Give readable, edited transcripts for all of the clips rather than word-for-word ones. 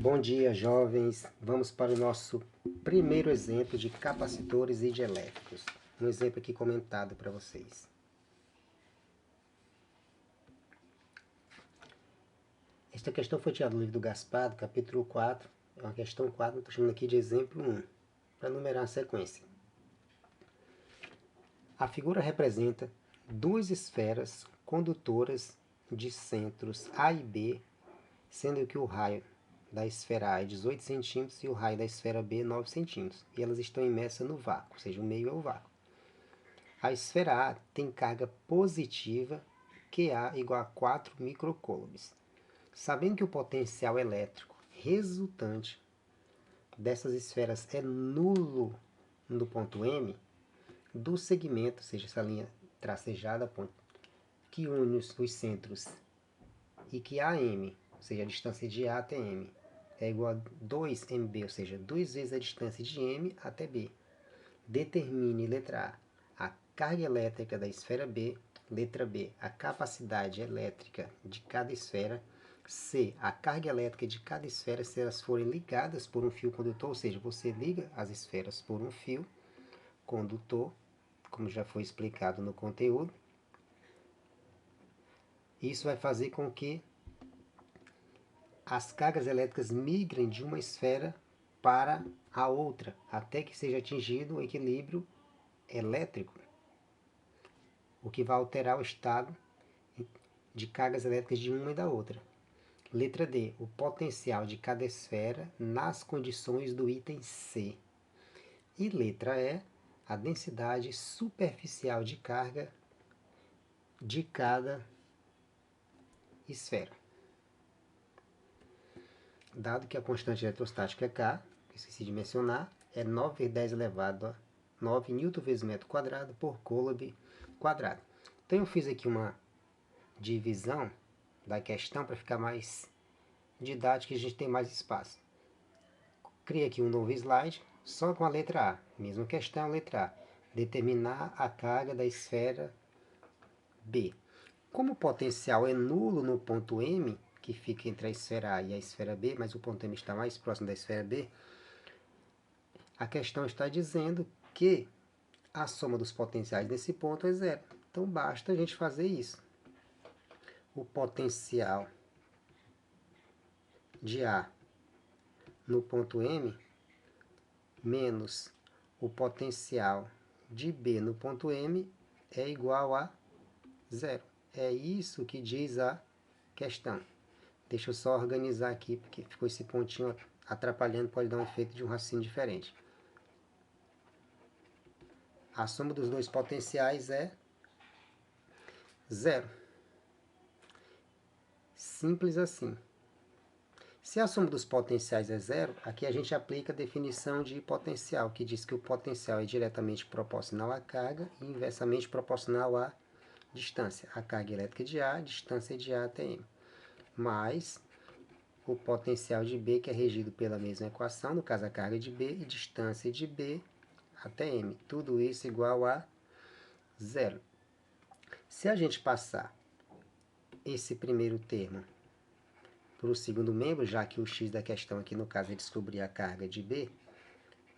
Bom dia, jovens! Vamos para o nosso primeiro exemplo de capacitores e de elétricos. Um exemplo aqui comentado para vocês. Esta questão foi tirada do livro do Gaspar, do capítulo 4. É uma questão 4, estou chamando aqui de exemplo 1, para numerar a sequência. A figura representa duas esferas condutoras de centros A e B, sendo que o raio da esfera A é 18 centímetros e o raio da esfera B é 9 centímetros. E elas estão imersas no vácuo, ou seja, o meio é o vácuo. A esfera A tem carga positiva QA igual a 4 microcoulombs. Sabendo que o potencial elétrico resultante dessas esferas é nulo no ponto M, do segmento, ou seja, essa linha tracejada, que une os centros e que AM, ou seja, a distância de A até M, é igual a 2mb, ou seja, 2 vezes a distância de M até B. Determine, letra A, a carga elétrica da esfera B. Letra B, a capacidade elétrica de cada esfera. C, a carga elétrica de cada esfera se elas forem ligadas por um fio condutor, ou seja, você liga as esferas por um fio condutor, como já foi explicado no conteúdo. Isso vai fazer com que as cargas elétricas migrem de uma esfera para a outra, até que seja atingido o equilíbrio elétrico, o que vai alterar o estado de cargas elétricas de uma e da outra. Letra D, o potencial de cada esfera nas condições do item C. E letra E, a densidade superficial de carga de cada esfera. Dado que a constante eletrostática é K, que esqueci de mencionar, é 9 vezes 10 elevado a 9 Nm vezes metro quadrado por coulomb quadrado. Então eu fiz aqui uma divisão da questão para ficar mais didático e a gente tem mais espaço. Criei aqui um novo slide só com a letra A. Mesma questão, letra A. Determinar a carga da esfera B. Como o potencial é nulo no ponto M, que fica entre a esfera A e a esfera B, mas o ponto M está mais próximo da esfera B, a questão está dizendo que a soma dos potenciais desse ponto é zero. Então basta a gente fazer isso. O potencial de A no ponto M menos o potencial de B no ponto M é igual a zero. É isso que diz a questão. Deixa eu só organizar aqui, porque ficou esse pontinho atrapalhando, pode dar um efeito de um raciocínio diferente. A soma dos dois potenciais é zero. Simples assim. Se a soma dos potenciais é zero, aqui a gente aplica a definição de potencial, que diz que o potencial é diretamente proporcional à carga e inversamente proporcional à distância. A carga elétrica de A, a distância de A até M. Mais o potencial de B, que é regido pela mesma equação, no caso a carga de B, e distância de B até M. Tudo isso igual a zero. Se a gente passar esse primeiro termo para o segundo membro, já que o x da questão aqui no caso é descobrir a carga de B,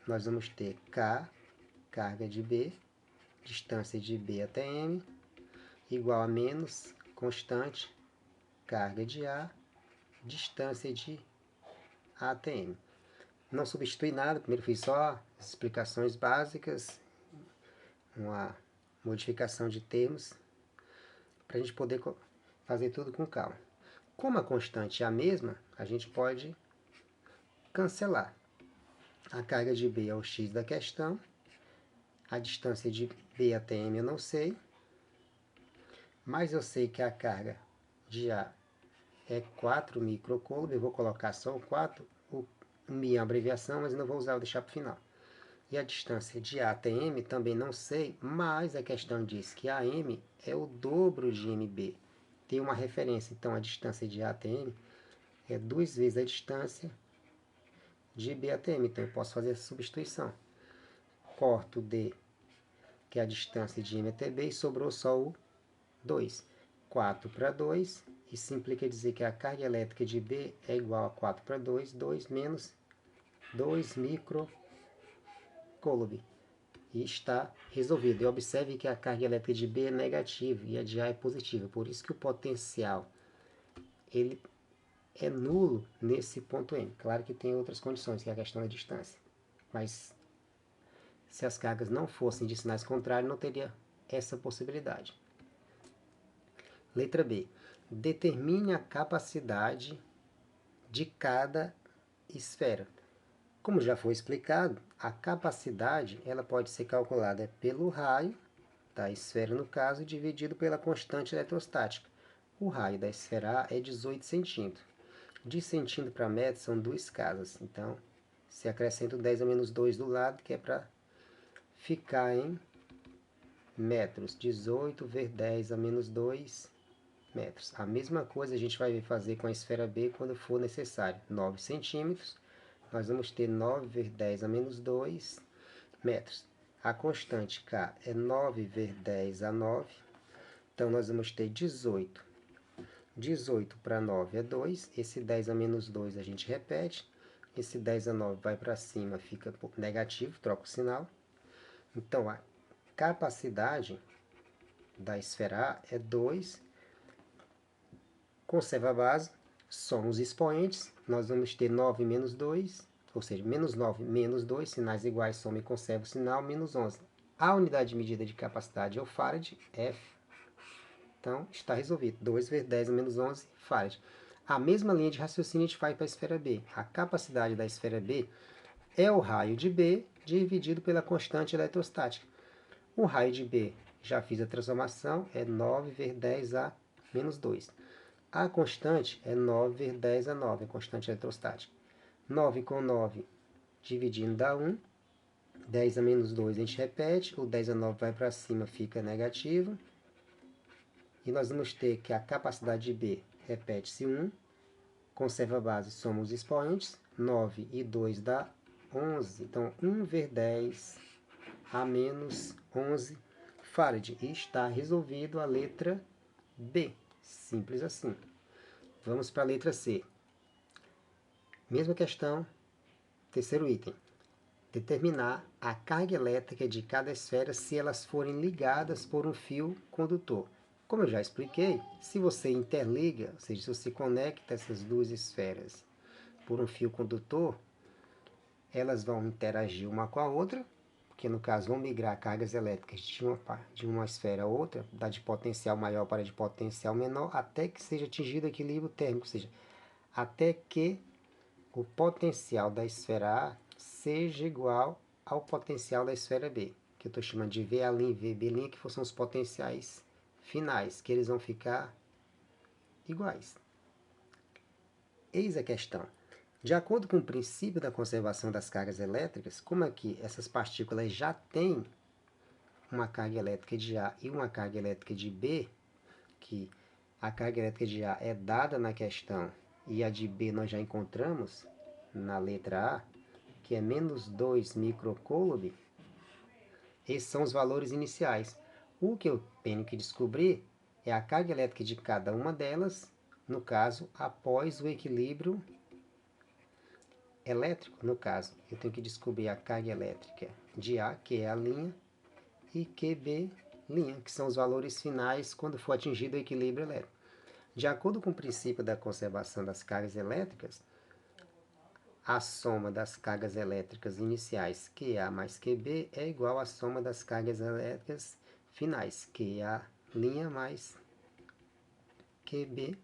nós vamos ter K, carga de B, distância de B até M, igual a menos constante, carga de A, distância de A até M. Não substitui nada, primeiro fiz só as explicações básicas, uma modificação de termos, para a gente poder fazer tudo com calma. Como a constante é a mesma, a gente pode cancelar. A carga de B é o x da questão, a distância de B até M eu não sei, mas eu sei que a carga de A é 4 microcoulomb, eu vou colocar só o 4, o Mi é uma abreviação, mas não vou usar, vou deixar para o final. E a distância de A até M também não sei, mas a questão diz que AM é o dobro de MB. Tem uma referência, então a distância de A até M é 2 vezes a distância de B até M. Então eu posso fazer essa substituição. Corto D, que é a distância de M até B, e sobrou só o 2. 4 para 2 Isso implica dizer que a carga elétrica de B é igual a 4/2, 2 menos 2 microcoulomb. E está resolvido. E observe que a carga elétrica de B é negativa e a de A é positiva. Por isso que o potencial ele é nulo nesse ponto M. Claro que tem outras condições, que é a questão da distância. Mas se as cargas não fossem de sinais contrários, não teria essa possibilidade. Letra B. Determine a capacidade de cada esfera. Como já foi explicado, a capacidade ela pode ser calculada pelo raio da esfera, no caso, dividido pela constante eletrostática. O raio da esfera A é 18 centímetros. De centímetro para metro são duas casas. Então, se acrescenta o 10 a menos 2 do lado, que é para ficar em metros. 18 vezes 10 a menos 2 metros. A mesma coisa a gente vai fazer com a esfera B quando for necessário. 9 centímetros. Nós vamos ter 9 vezes 10 a menos 2 metros. A constante K é 9 vezes 10 a 9. Então, nós vamos ter 18. 18 para 9 é 2. Esse 10 a menos 2 a gente repete. Esse 10 a 9 vai para cima, fica negativo, troca o sinal. Então, a capacidade da esfera A é 2. Conserva a base, soma os expoentes. Nós vamos ter 9 menos 2, ou seja, menos 9 menos 2, sinais iguais, soma e conserva o sinal, menos 11. A unidade de medida de capacidade é o farad, F. Então, está resolvido. 2 vezes 10 a menos 11, farad. A mesma linha de raciocínio a gente faz para a esfera B. A capacidade da esfera B é o raio de B dividido pela constante eletrostática. O raio de B, já fiz a transformação, é 9 vezes 10 a menos 2. A constante é 9 vezes 10 a 9, a constante eletrostática. 9 com 9 dividindo dá 1. 10 a menos 2 a gente repete, o 10 a 9 vai para cima, fica negativo. E nós vamos ter que a capacidade de B repete-se 1. Conserva a base, soma os expoentes. 9 e 2 dá 11. Então, 1 vezes 10 a menos 11 farad. E está resolvido a letra B. Simples assim. Vamos para a letra C. Mesma questão, terceiro item. Determinar a carga elétrica de cada esfera se elas forem ligadas por um fio condutor. Como eu já expliquei, se você interliga, ou seja, se você conecta essas duas esferas por um fio condutor, elas vão interagir uma com a outra, porque no caso vão migrar cargas elétricas de uma esfera a outra, da de potencial maior para de potencial menor, até que seja atingido o equilíbrio térmico, ou seja, até que o potencial da esfera A seja igual ao potencial da esfera B, que eu estou chamando de VA' e VB', que são os potenciais finais, que eles vão ficar iguais. Eis a questão. De acordo com o princípio da conservação das cargas elétricas, como aqui essas partículas já têm uma carga elétrica de A e uma carga elétrica de B, que a carga elétrica de A é dada na questão e a de B nós já encontramos na letra A, que é menos 2 microcoulomb, esses são os valores iniciais. O que eu tenho que descobrir é a carga elétrica de cada uma delas, no caso, após o equilíbrio elétrico. No caso, eu tenho que descobrir a carga elétrica de A, que é a linha, e QB', que são os valores finais quando for atingido o equilíbrio elétrico. De acordo com o princípio da conservação das cargas elétricas, a soma das cargas elétricas iniciais, QA mais QB, é igual à soma das cargas elétricas finais, QA' mais QB'.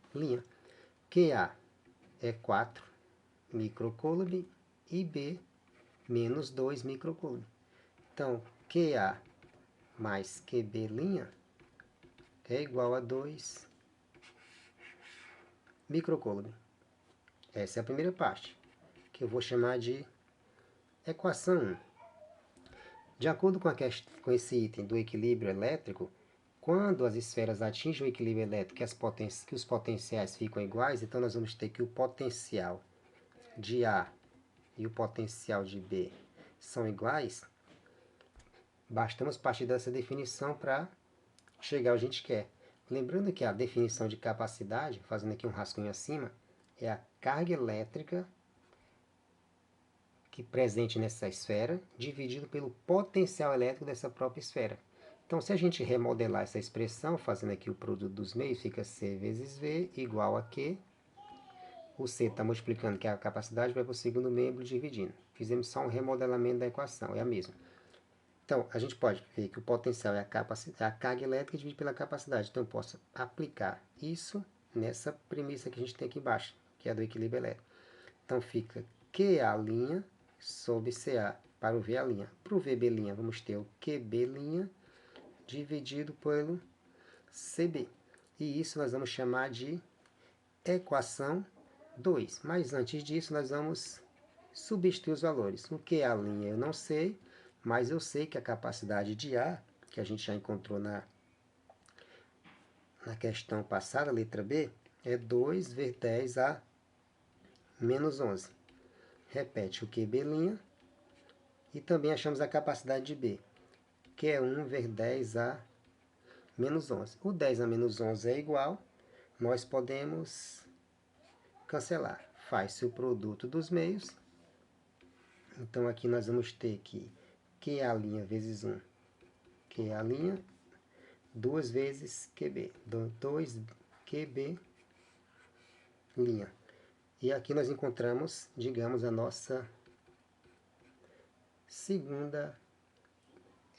QA é 4 microcoulomb e B menos 2 microcoulomb. Então, QA mais QB' é igual a 2 microcoulomb. Essa é a primeira parte, que eu vou chamar de equação 1. De acordo com esse item do equilíbrio elétrico, quando as esferas atingem o equilíbrio elétrico que os potenciais ficam iguais, então nós vamos ter que o potencial de A e o potencial de B são iguais. Bastamos partir dessa definição para chegar onde a gente quer. Lembrando que a definição de capacidade, fazendo aqui um rascunho acima, é a carga elétrica que presente nessa esfera, dividido pelo potencial elétrico dessa própria esfera. Então, se a gente remodelar essa expressão, fazendo aqui o produto dos meios, fica C vezes V igual a Q. O C está multiplicando, que é a capacidade, vai para o segundo membro dividindo. Fizemos só um remodelamento da equação, é a mesma. Então, a gente pode ver que o potencial é a carga elétrica dividida pela capacidade. Então, eu posso aplicar isso nessa premissa que a gente tem aqui embaixo, que é a do equilíbrio elétrico. Então, fica QA' sobre CA para o VA'. Para o VB', vamos ter o QB' dividido pelo CB. E isso nós vamos chamar de equação 2. Mas antes disso, nós vamos substituir os valores. O QA' eu não sei, mas eu sei que a capacidade de A, que a gente já encontrou na questão passada, letra B, é 2 vezes 10 a menos 11. Repete o QB', e também achamos a capacidade de B, que é 1 vezes 10 a menos 11. O 10 a menos 11 é igual, nós podemos cancelar. Faz-se o produto dos meios. Então, aqui nós vamos ter que QA' vezes 1, QA', 2 vezes QB, 2 QB'. E aqui nós encontramos, digamos, a nossa segunda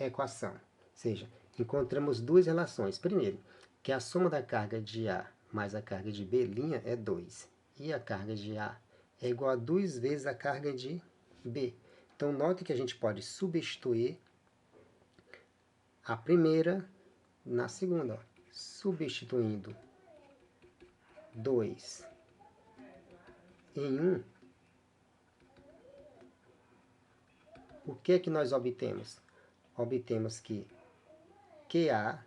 equação. Ou seja, encontramos duas relações. Primeiro, que a soma da carga de A mais a carga de B' é 2. E a carga de A é igual a 2 vezes a carga de B. Então, note que a gente pode substituir a primeira na segunda. Ó. Substituindo 2 em 1, o que é que nós obtemos? Obtemos que QA,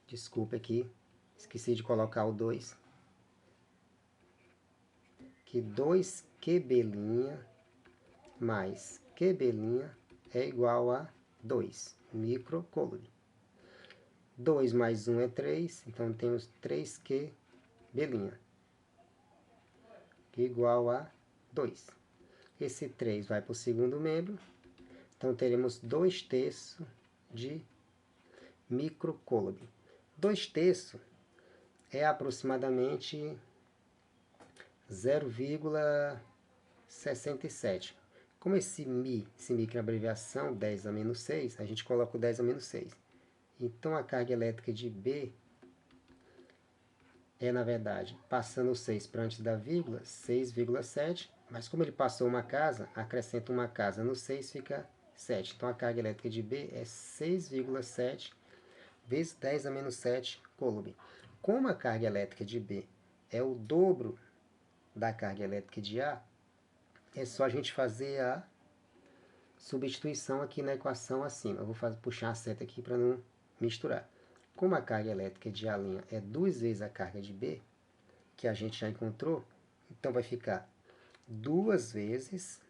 desculpa aqui, esqueci de colocar o 2, que 2QB' mais QB' é igual a 2 microcoulomb. 2 mais 1 é 3, então temos 3QB', igual a 2. Esse 3 vai para o segundo membro, então teremos 2/3 de microcoulomb. 2/3 é aproximadamente 0,67. Como esse micro é abreviação 10 a menos 6, a gente coloca o 10 a menos 6. Então, a carga elétrica de B é, na verdade, passando o 6 para antes da vírgula, 6,7. Mas como ele passou uma casa, acrescenta uma casa no 6, fica 7. Então, a carga elétrica de B é 6,7 vezes 10 a menos 7 coulomb. Como a carga elétrica de B é o dobro da carga elétrica de A, é só a gente fazer a substituição aqui na equação acima. Eu vou puxar a seta aqui para não misturar. Como a carga elétrica de A' é 2 vezes a carga de B, que a gente já encontrou, então vai ficar 2 vezes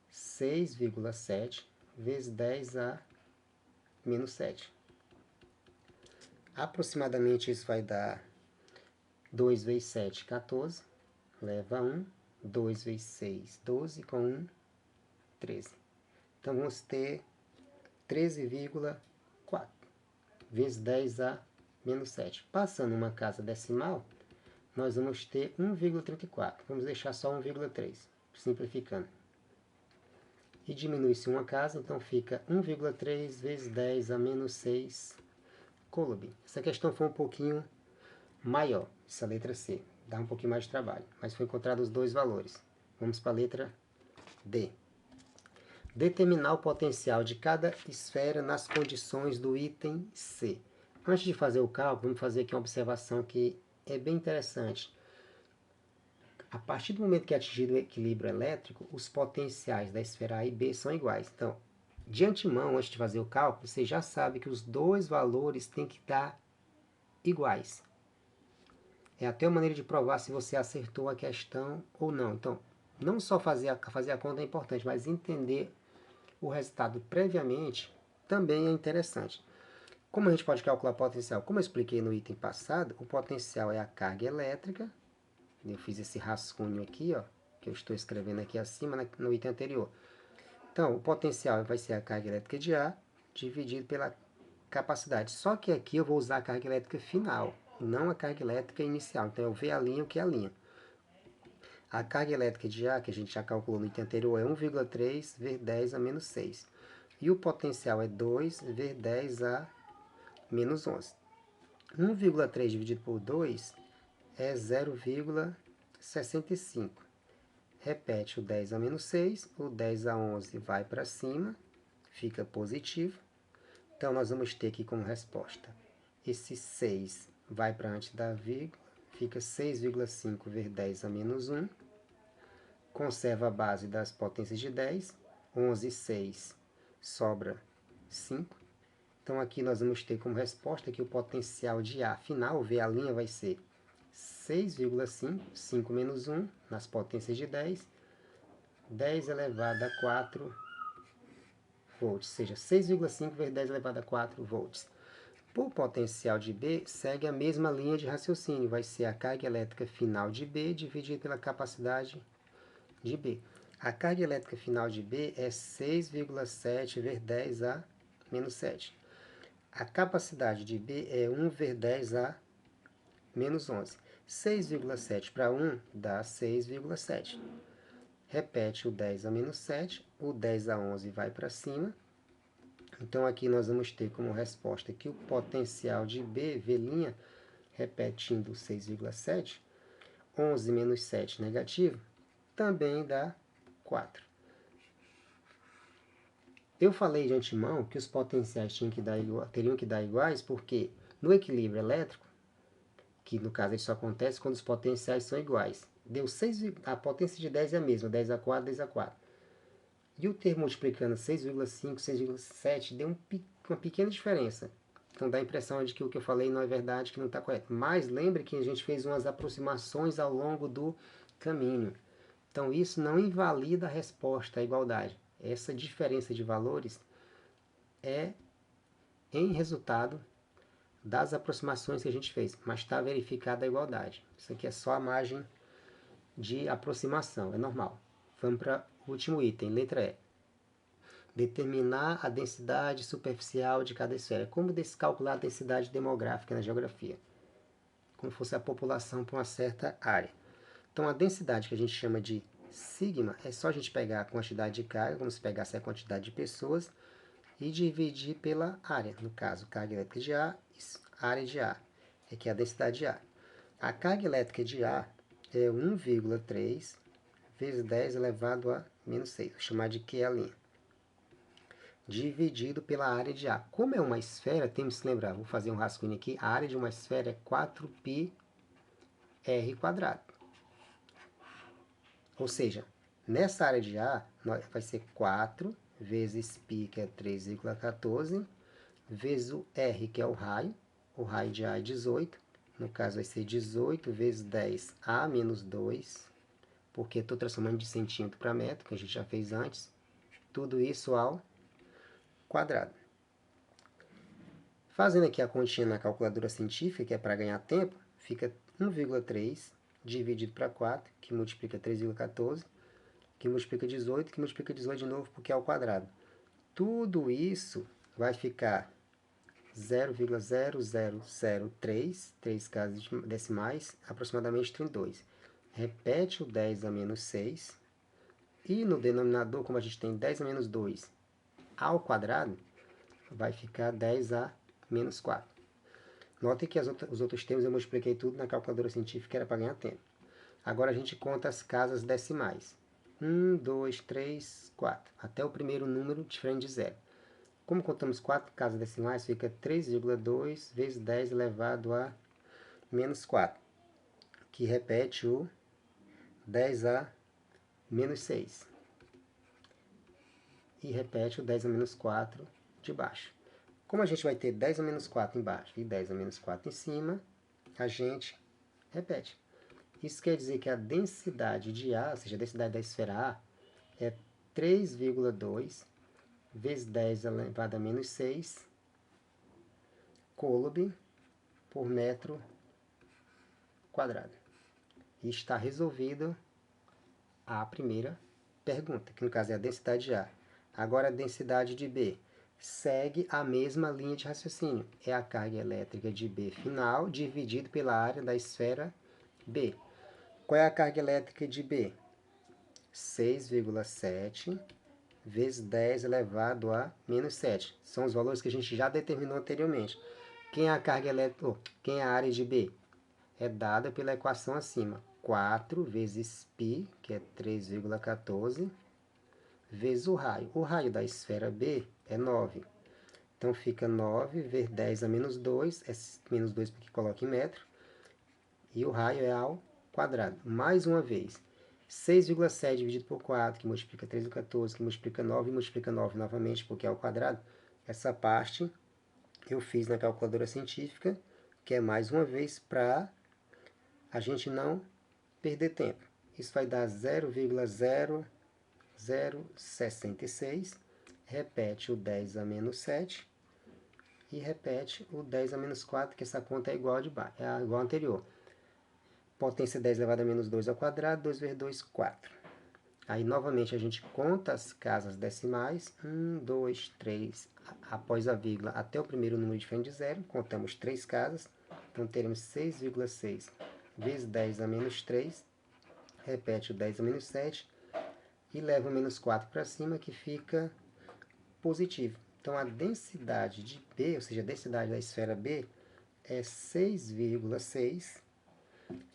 6,7 vezes 10 a menos 7. Aproximadamente isso vai dar 2 vezes 7, 14, leva 1, 2 vezes 6, 12, com 1, 13. Então, vamos ter 13,4 vezes 10 a menos 7. Passando uma casa decimal, nós vamos ter 1,34. Vamos deixar só 1,3, simplificando. E diminui-se uma casa, então fica 1,3 vezes 10 a menos 6 coulomb. Essa questão foi um pouquinho maior, essa letra C. Dá um pouquinho mais de trabalho, mas foi encontrado os dois valores. Vamos para a letra D. Determinar o potencial de cada esfera nas condições do item C. Antes de fazer o cálculo, vamos fazer aqui uma observação que é bem interessante. A partir do momento que é atingido o equilíbrio elétrico, os potenciais da esfera A e B são iguais. Então, de antemão, antes de fazer o cálculo, você já sabe que os dois valores têm que estar iguais. É até uma maneira de provar se você acertou a questão ou não. Então, não só fazer a conta é importante, mas entender o resultado previamente também é interessante. Como a gente pode calcular o potencial? Como eu expliquei no item passado, o potencial é a carga elétrica. Eu fiz esse rascunho aqui, ó, que eu estou escrevendo aqui acima no item anterior. Então, o potencial vai ser a carga elétrica de A dividido pela capacidade. Só que aqui eu vou usar a carga elétrica final, não a carga elétrica inicial. Então, eu vejo a linha, o que é a linha. A carga elétrica de A, que a gente já calculou no item anterior, é 1,3 vezes 10 a menos 6. E o potencial é 2 vezes 10 a menos 11. 1,3 dividido por 2 é 0,65. Repete o 10 a menos 6, o 10 a 11 vai para cima, fica positivo. Então, nós vamos ter aqui como resposta, esse 6 vai para antes da vírgula, fica 6,5 vezes 10 a menos 1. Conserva a base das potências de 10, 11 e 6, sobra 5. Então, aqui nós vamos ter como resposta que o potencial de A final, V, a linha, vai ser 6,5, 5 menos 1, nas potências de 10, 10 elevado a 4 volts, ou seja, 6,5 vezes 10 elevado a 4 volts. Por potencial de B, segue a mesma linha de raciocínio, vai ser a carga elétrica final de B dividida pela capacidade de B. A carga elétrica final de B é 6,7 vezes 10 a menos 7. A capacidade de B é 1 vezes 10 a menos 11. 6,7 para 1 dá 6,7. Repete o 10 a menos 7, o 10 a 11 vai para cima. Então, aqui nós vamos ter como resposta que o potencial de B, V', repetindo 6,7, 11 menos 7 negativo, também dá 4. Eu falei de antemão que os potenciais teriam que dar iguais, porque no equilíbrio elétrico, que no caso isso acontece quando os potenciais são iguais, deu 6, a potência de 10 é a mesma, 10 a 4, 10 a 4. E o termo multiplicando 6,5, 6,7 deu uma pequena diferença. Então dá a impressão de que o que eu falei não é verdade, que não está correto. Mas lembre que a gente fez umas aproximações ao longo do caminho. Então isso não invalida a resposta à igualdade. Essa diferença de valores é em resultado das aproximações que a gente fez, mas está verificada a igualdade. Isso aqui é só a margem de aproximação, é normal. Vamos para o último item, letra E. Determinar a densidade superficial de cada esfera. Como calcular a densidade demográfica na geografia? Como fosse a população para uma certa área. Então, a densidade que a gente chama de sigma é só a gente pegar a quantidade de carga, como se pegasse a quantidade de pessoas, e dividir pela área. No caso, carga elétrica de A, área de A, que é a densidade de A. A carga elétrica de A é 1,3 vezes 10 elevado a menos 6. Vou chamar de QL, dividido pela área de A. Como é uma esfera, temos que lembrar, vou fazer um rascunho aqui, a área de uma esfera é 4πr². Ou seja, nessa área de A, vai ser 4 vezes π, que é 3,14, vezes o R, que é o raio de A é 18, no caso vai ser 18 vezes 10 a menos 2, porque estou transformando de centímetro para metro, que a gente já fez antes, tudo isso ao quadrado. Fazendo aqui a continha na calculadora científica, que é para ganhar tempo, fica 1,3 dividido para 4, que multiplica 3,14, que multiplica 18, que multiplica 18 de novo, porque é ao quadrado. Tudo isso vai ficar 0,0003, 3 casas decimais, aproximadamente 32. Repete o 10 a menos 6, e no denominador, como a gente tem 10 a menos 2 ao quadrado, vai ficar 10 a menos 4. Notem que os outros termos eu multipliquei tudo na calculadora científica, era para ganhar tempo. Agora a gente conta as casas decimais. 1, 2, 3, 4. Até o primeiro número diferente de zero. Como contamos 4 casas decimais, fica 3,2 vezes 10 elevado a menos 4, que repete o 10 a menos 6. E repete o 10 a menos 4 de baixo. Como a gente vai ter 10 a menos 4 embaixo e 10 a menos 4 em cima, a gente repete. Isso quer dizer que a densidade de A, ou seja, a densidade da esfera A, é 3,2 vezes 10 elevado a menos 6 Coulomb por metro quadrado. E está resolvido a primeira pergunta, que no caso é a densidade de A. Agora a densidade de B segue a mesma linha de raciocínio. É a carga elétrica de B final dividido pela área da esfera B. Qual é a carga elétrica de B? 6,7 vezes 10 elevado a menos 7. São os valores que a gente já determinou anteriormente. Quem é a carga elétrica? Quem é a área de B? É dada pela equação acima. 4 vezes π, que é 3,14, vezes o raio. O raio da esfera B é 9. Então fica 9 vezes 10 a menos 2, é menos 2 porque coloca em metro, e o raio é ao quadrado. Mais uma vez, 6,7 dividido por 4, que multiplica 3,14, que multiplica 9, e multiplica 9 novamente, porque é ao quadrado. Essa parte eu fiz na calculadora científica, que é mais uma vez para a gente não perder tempo. Isso vai dar 0,0066, repete o 10 a menos 7 e repete o 10 a menos 4, que essa conta é igual a igual à anterior. Potência 10 elevado a menos 2 ao quadrado, 2 vezes 2, 4. Aí, novamente, a gente conta as casas decimais, 1, 2, 3, após a vírgula, até o primeiro número diferente de zero, contamos 3 casas, então teremos 6,6 vezes 10 a menos 3, repete o 10 a menos 7, e leva o menos 4 para cima, que fica positivo. Então, a densidade de B, ou seja, a densidade da esfera B, é 6,6,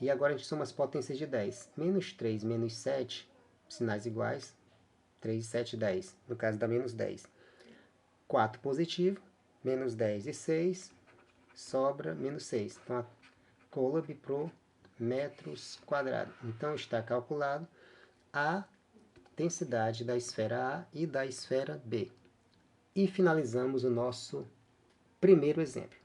e agora a gente soma as potências de 10. Menos 3, menos 7, sinais iguais, 3, 7, 10. No caso dá menos 10. 4 positivo, menos 10 e 6, sobra menos 6. Então, a Coulomb por metros quadrados. Então, está calculado a densidade da esfera A e da esfera B. E finalizamos o nosso primeiro exemplo.